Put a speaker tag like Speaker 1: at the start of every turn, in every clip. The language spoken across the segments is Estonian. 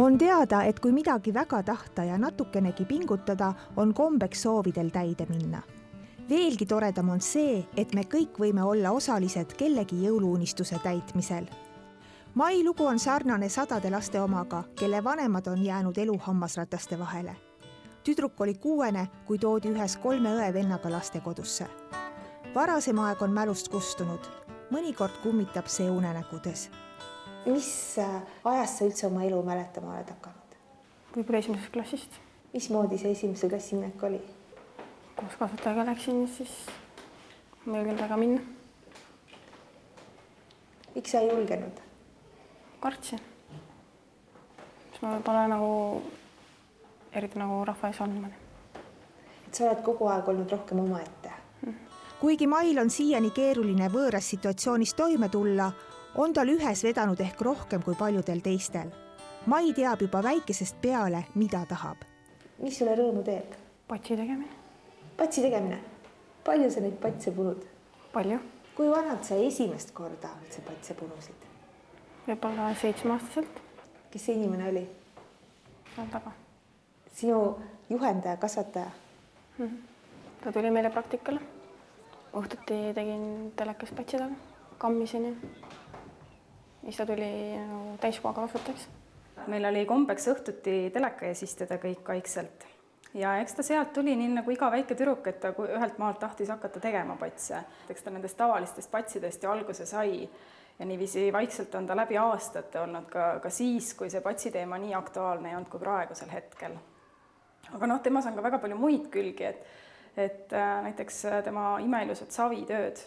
Speaker 1: On teada, et kui midagi väga tahta ja natukenegi pingutada, on kombeks soovidel täide minna. Veelgi toredam on see, et me kõik võime olla osalised kellegi jõuluunistuse täitmisel. Mai lugu on sarnane sadade laste omaga, kelle vanemad on jäänud elu hammasrataste vahele. Tüdruk oli 6, kui toodi ühes 3 õe-vennaga lastekodusse. Varasem aeg on mälust kustunud. Mõnikord kummitab see unenägudes. Mis ajast sa üldse oma elu mäletama oled hakanud?
Speaker 2: Võib-olla 1. klassist.
Speaker 1: Mismoodi see 1. klassi minek oli?
Speaker 2: Koos kasvatajaga läksin, siis ma ei julgenud väga minna.
Speaker 1: Miks sa ei julgenud?
Speaker 2: Kartsin. Ma pole eriti rahva ees on niimoodi.
Speaker 1: Et sa oled kogu aeg olnud rohkem omaette. Kuigi Mail on siiani keeruline võõras situatsioonis toime tulla, on tal ühes vedanud ehk rohkem kui paljudel teistel. Mai teab juba väikesest peale, mida tahab. Mis sulle rõõmu teeb?
Speaker 2: Patsi tegemine.
Speaker 1: Patsi tegemine? Palju sa neid patse punud?
Speaker 2: Palju.
Speaker 1: Kui vanad sa esimest korda üldse patse punusid?
Speaker 2: Võib-olla 7-aastaselt.
Speaker 1: Kes see inimene oli?
Speaker 2: Seal taga.
Speaker 1: Sinu juhendaja, kasvataja?
Speaker 2: Ta tuli meile praktikale. Õhtuti tegin telekas patsi taga, kammisin ja siis ta tuli täiskohaga kasvataks.
Speaker 3: Meil oli kombeks õhtuti teleka ees istuda kõik vaikselt. Ja eks ta sealt tuli nii nagu iga väike tüdruk, et ta ühelt maalt tahtis hakata tegema patse. Eks ta nendest tavalistest patsidest ju alguse sai. Ja niiviisi vaikselt on ta läbi aastate olnud ka siis, kui see patsiteema nii aktuaalne ei olnud kui praegusel hetkel. Aga temas on ka väga palju muid külgi, et näiteks tema imeilused savitööd,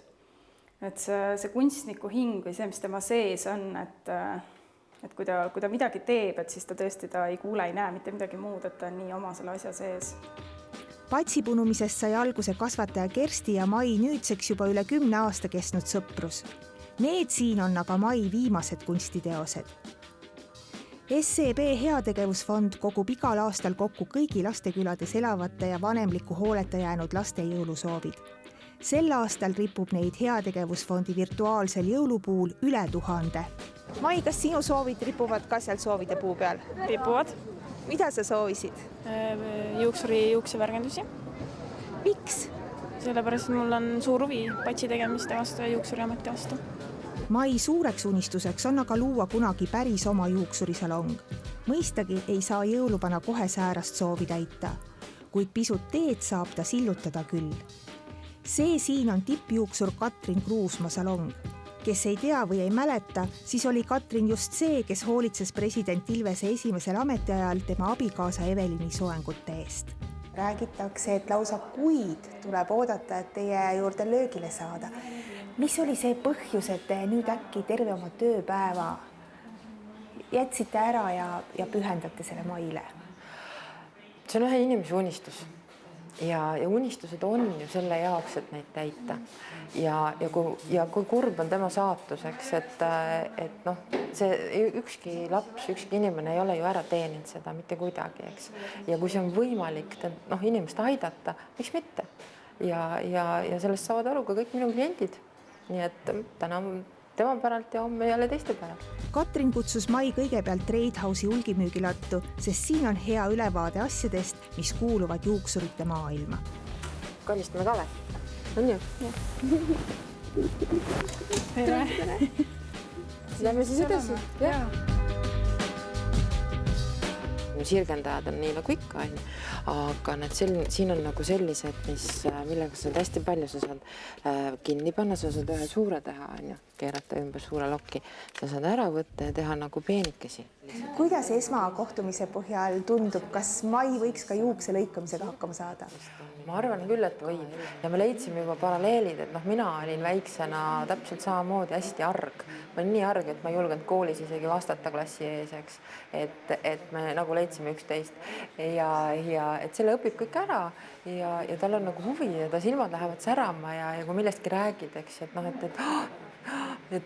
Speaker 3: et see kunstniku hing või see, mis tema sees on, et kui ta midagi teeb, et siis ta tõesti ei kuule, ei näe mitte midagi muud, et ta on nii oma selle asja sees.
Speaker 1: Patsipunumisest sai alguse kasvataja Kersti ja Mai nüüdseks juba üle 10 aasta kestnud sõprus. Need siin on aga Mai viimased kunstiteosed. SEB heategevusfond kogub igal aastal kokku kõigi lastekülades elavate ja vanemliku hooleta jäänud laste jõulusoovid. Sel aastal ripub neid heategevusfondi virtuaalsel jõulupuul üle 1000. Mai, kas sinu soovid ripuvad ka seal soovide puu peal?
Speaker 2: Ripuvad.
Speaker 1: Mida sa soovisid?
Speaker 2: Juuksevärgendusi.
Speaker 1: Miks?
Speaker 2: Sellepärast, et mul on suur huvi patsi tegemiste vastu ja juuksuriameti vastu.
Speaker 1: Mai suureks unistuseks on aga luua kunagi päris oma juuksurisalong. Mõistagi ei saa jõulupana kohe säärast soovi täita, kuid pisut teed saab ta sillutada küll. See siin on tippjuuksur Katrin Kruusma salong. Kes ei tea või ei mäleta, siis oli Katrin just see, kes hoolitses president Ilvese esimesel ametiajal tema abikaasa Evelini soengute eest. Räägitakse, et lausa kuid tuleb oodata, et teie juurde löögile saada. Mis oli see põhjus, et te nüüd äkki terve oma tööpäeva jätsite ära ja pühendate selle Maile?
Speaker 4: See on ühe inimese unistus. Ja unistused on ju selle jaoks, et neid täita. Ja kui kurb on tema saatuseks, et see ükski laps, ükski inimene ei ole ju ära teeninud seda mitte kuidagi, eks. Ja kui see on võimalik inimest aidata, miks mitte? Ja sellest saavad aru ka kõik minu kliendid. Nii et täna tema päralt ja homme jälle teiste päralt.
Speaker 1: Katrin kutsus Mai kõigepealt Treidhausi hulgimüügilattu, sest siin on hea ülevaade asjadest, mis kuuluvad juuksurite maailma.
Speaker 4: Kallistame ka või? On ju?
Speaker 2: Tere!
Speaker 4: Lähme siis edasi. Sirgendajad on nii nagu ikka, aga siin on nagu sellised, millega sa hästi palju sa saad kinni panna, sa saad ühe suure teha, keerata ümber suure lokki, sa saad ära võtta ja teha nagu peenikesi.
Speaker 1: Kuidas esmakohtumise põhjal tundub, kas Mai võiks ka juukse lõikamisega hakkama saada?
Speaker 4: Ma arvan küll, et võib. Ja me leidsime juba paralleelid, et mina olin väiksena täpselt samamoodi hästi arg. Ma olin nii arg, et ma ei julgenud koolis isegi vastata klassi ees, eks. Et me nagu leidsime üksteist. Ja et selle õpib kõik ära ja tal on nagu huvi ja ta silmad lähevad särama ja kui millestki räägid, eks, et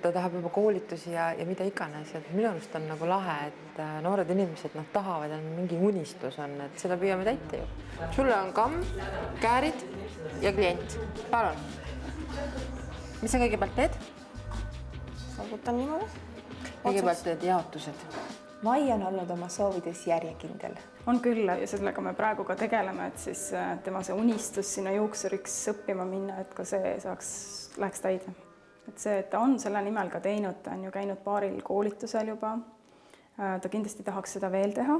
Speaker 4: ta tahab juba koolitusi ja mida iganes. Et minu arust on nagu lahe, et noored inimesed tahavad ja mingi unistus on, et seda püüame täita ju. Sulle on kamm, käärid ja klient. Palun. Mis sa kõigepealt teed?
Speaker 2: Salgutan niimoodi.
Speaker 4: Kõigepealt teed jaotused.
Speaker 1: Mai on olnud oma soovides järjekindel.
Speaker 3: On küll ja sellega me praegu ka tegeleme, et siis tema see unistus sinna juuksuriks õppima minna, et ka see läheks täide. Et see, et ta on selle nimel ka teinud, ta on ju käinud paaril koolitusel juba. Ta kindlasti tahaks seda veel teha.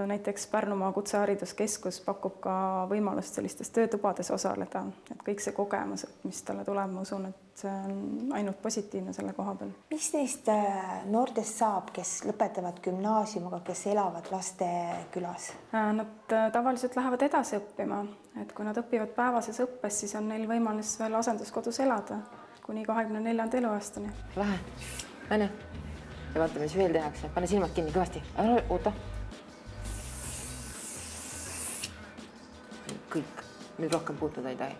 Speaker 3: Näiteks Pärnumaa Kutsehariduskeskus pakub ka võimalust sellistes töötubades osaleda, et kõik see kogemus, mis talle tuleb, ma usun, et see on ainult positiivne selle koha peal.
Speaker 1: Mis neist noortest saab, kes lõpetavad gümnaasiumiga, kes elavad Lastekülas?
Speaker 3: Nad tavaliselt lähevad edasi õppima, et kui nad õpivad päevases õppes, siis on neil võimalus veel asenduskodus elada kuni 24. eluaastani.
Speaker 4: Lähe, Anne, ja vaata, mis veel tehakse. Pane silmad kinni kõvasti. Oota. Kõik. Nüüd rohkem puutuda ei tahi.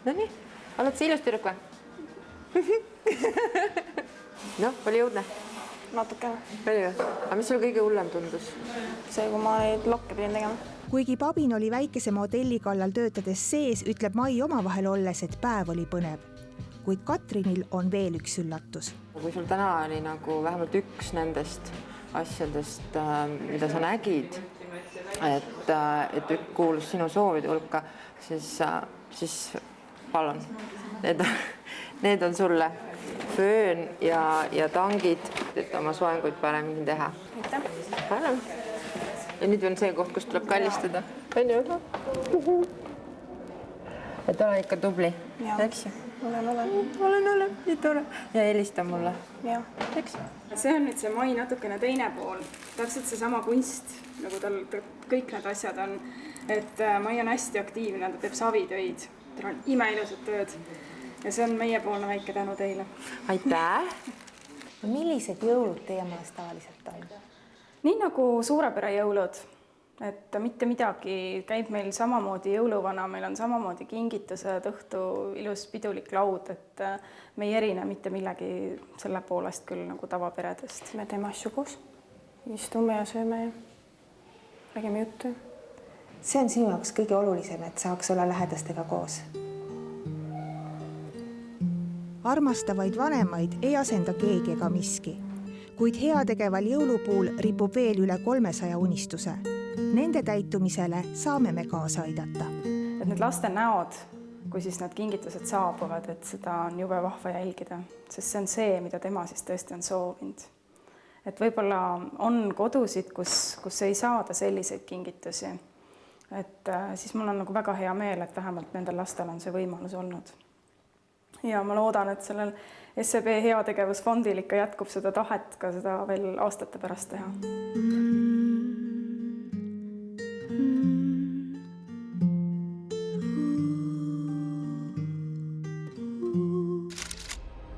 Speaker 4: No nii, oled sa ilus tüdruk või? Noh, oli jõudne?
Speaker 2: Natukene.
Speaker 4: Oli või? Aga mis sul kõige hullem tundus?
Speaker 2: See, kui ma neid lokke pidin tegema.
Speaker 1: Kuigi Babin oli väikese modelli kallal töötades sees, ütleb Mai omavahel olles, et päev oli põnev. Kuid Katrinil on veel üks üllatus.
Speaker 4: Kui sul täna oli nagu vähemalt üks nendest asjadest, mida sa nägid, et kuulus sinu soovide hulka, siis palun, need on sulle föön ja tangid, et oma soenguid paremini teha. Palun. Ja nüüd on see koht, kus tuleb kallistada. On ju? Et ole ikka tubli, eks ju? Olen, nii tore. Ja helista mulle.
Speaker 2: Ja.
Speaker 4: Eks?
Speaker 3: See on nüüd see Mai natukene teine pool. Täpselt seesama kunst, nagu tal kõik need asjad on. Et Mai on hästi aktiivne, ta teeb savitöid. Tal on imeilusad tööd. Ja see on meiepoolne väike tänu teile.
Speaker 4: Aitäh!
Speaker 1: Millised jõulud teie maast tavaliselt on?
Speaker 3: Nii nagu suurepere jõulud, et mitte midagi, käib meil samamoodi jõuluvana, meil on samamoodi kingitused, õhtu ilus pidulik laud, et me ei erine mitte millegi selle poolest küll nagu tavaperedest.
Speaker 2: Me teeme asju koos, istume ja sööme ja räägime juttu.
Speaker 1: See on sinu jaoks kõige olulisem, et saaks olla lähedastega koos. Armastavaid vanemaid ei asenda keegi ega miski, kuid heategeval jõulupuul ripub veel üle 300 unistuse. Nende täitumisele saame me kaasa aidata.
Speaker 3: Et need laste näod, kui siis need kingitused saabuvad, et seda on jube vahva jälgida, sest see on see, mida tema siis tõesti on soovinud. Et võib-olla on kodusid, kus ei saada selliseid kingitusi. Et siis mul on nagu väga hea meel, et vähemalt nendel lastel on see võimalus olnud. Ja ma loodan, et sellel SEB heategevusfondil ikka jätkub seda tahet ka seda veel aastate pärast teha.